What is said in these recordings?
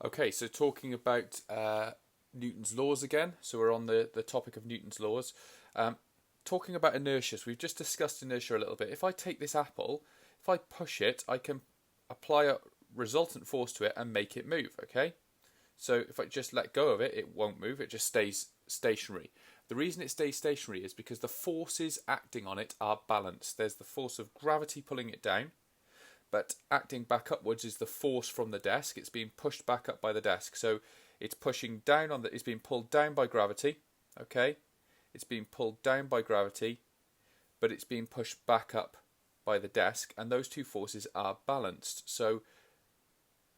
Okay, so talking about Newton's laws again. So we're on the topic of Newton's laws. Um, Talking about inertia, so we've just discussed inertia a little bit. If I take this apple, if I push it, I can apply a resultant force to it and make it move, okay? So if I just let go of it, it won't move, it just stays stationary. The reason it stays stationary is because the forces acting on it are balanced. There's the force of gravity pulling it down, but acting back upwards is the force from the desk. It's being pushed back up by the desk. So it's pushing down on it's being pulled down by gravity, okay? It's being pulled down by gravity, but it's being pushed back up by the desk, and those two forces are balanced. So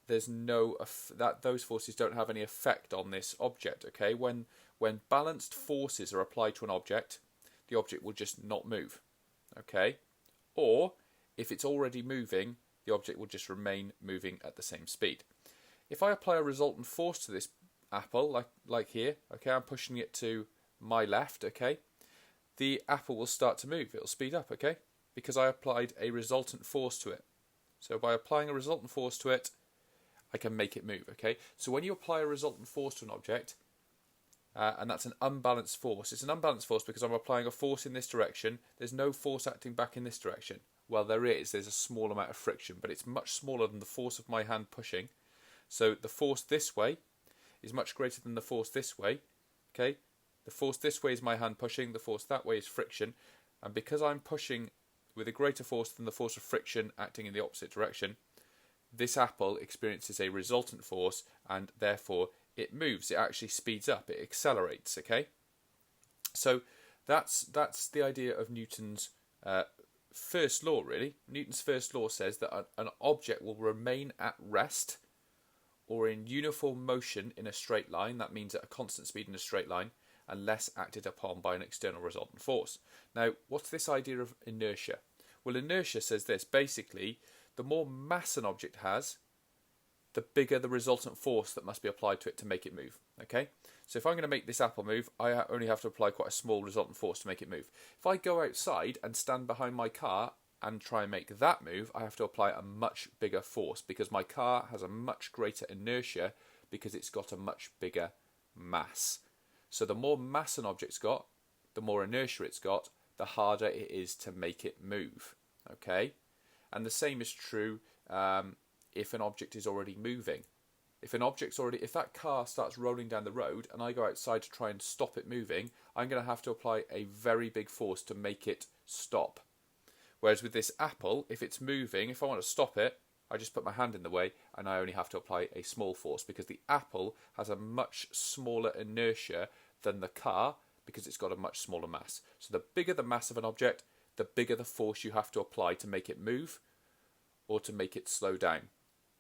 there's those forces don't have any effect on this object, okay? When balanced forces are applied to an object, the object will just not move, okay? Or if it's already moving, the object will just remain moving at the same speed. If I apply a resultant force to this apple, like here, okay, I'm pushing it to my left, okay, the apple will start to move. It'll speed up, okay, because I applied a resultant force to it. So by applying a resultant force to it, I can make it move, okay? So when you apply a resultant force to an object, and that's an unbalanced force. It's an unbalanced force because I'm applying a force in this direction. There's no force acting back in this direction. Well, there's a small amount of friction, but it's much smaller than the force of my hand pushing. So the force this way is much greater than the force this way, okay? The force this way is my hand pushing, the force that way is friction, and because I'm pushing with a greater force than the force of friction acting in the opposite direction, this apple experiences a resultant force, and therefore it moves. It actually speeds up. It accelerates. Okay, so that's the idea of Newton's first law. Really, Newton's first law says that an object will remain at rest or in uniform motion in a straight line. That means at a constant speed in a straight line, unless acted upon by an external resultant force. Now, what's this idea of inertia? Well, inertia says this. Basically, the more mass an object has, the bigger the resultant force that must be applied to it to make it move. Okay? So if I'm going to make this apple move, I only have to apply quite a small resultant force to make it move. If I go outside and stand behind my car and try and make that move, I have to apply a much bigger force because my car has a much greater inertia because it's got a much bigger mass. So the more mass an object's got, the more inertia it's got, the harder it is to make it move. Okay? And the same is true if an object is already moving. If that car starts rolling down the road and I go outside to try and stop it moving, I'm going to have to apply a very big force to make it stop. Whereas with this apple, if it's moving, if I want to stop it, I just put my hand in the way and I only have to apply a small force because the apple has a much smaller inertia than the car because it's got a much smaller mass. So the bigger the mass of an object, the bigger the force you have to apply to make it move or to make it slow down.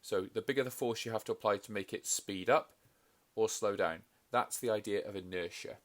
So the bigger the force you have to apply to make it speed up or slow down. That's the idea of inertia.